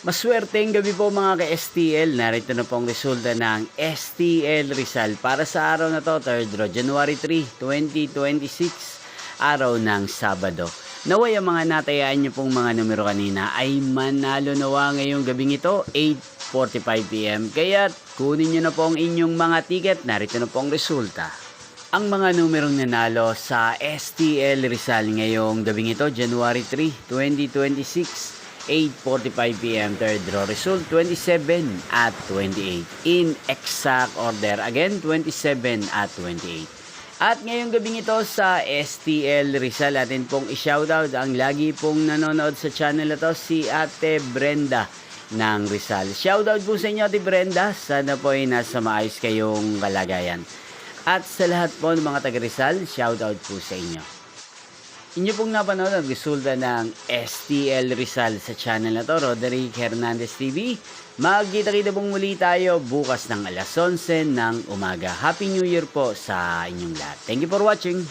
Maswerteng gabi po mga ka-STL. Narito na po ang resulta ng STL Rizal para sa araw na to, 3rd January 3, 2026, araw ng Sabado. Naway ang mga natayaan nyo pong mga numero kanina ay manalo nawa ngayong gabing ito, 8:45 PM. Kaya kunin nyo na po ang inyong mga ticket. Narito na po ang resulta. Ang mga numerong nanalo sa STL Rizal ngayong gabing ito, January 3, 2026, 8:45 PM, third draw result 27 at 28 in exact order, again 27 at 28. At ngayong gabing ito sa STL Rizal, atin pong i-shoutout ang lagi pong nanonood sa channel na to, si Ate Brenda ng Rizal. Shoutout po sa inyo, Ate Brenda, sana po ay nasa maayos kayong kalagayan. At sa lahat po ng mga taga Rizal, shoutout po sa inyo. Inyo pong napanood ang resulta ng STL Rizal sa channel na to, Roderick Hernandez TV. Magkita-kita pong muli tayo bukas ng alas 11 ng umaga. Happy New Year po sa inyong lahat. Thank you for watching.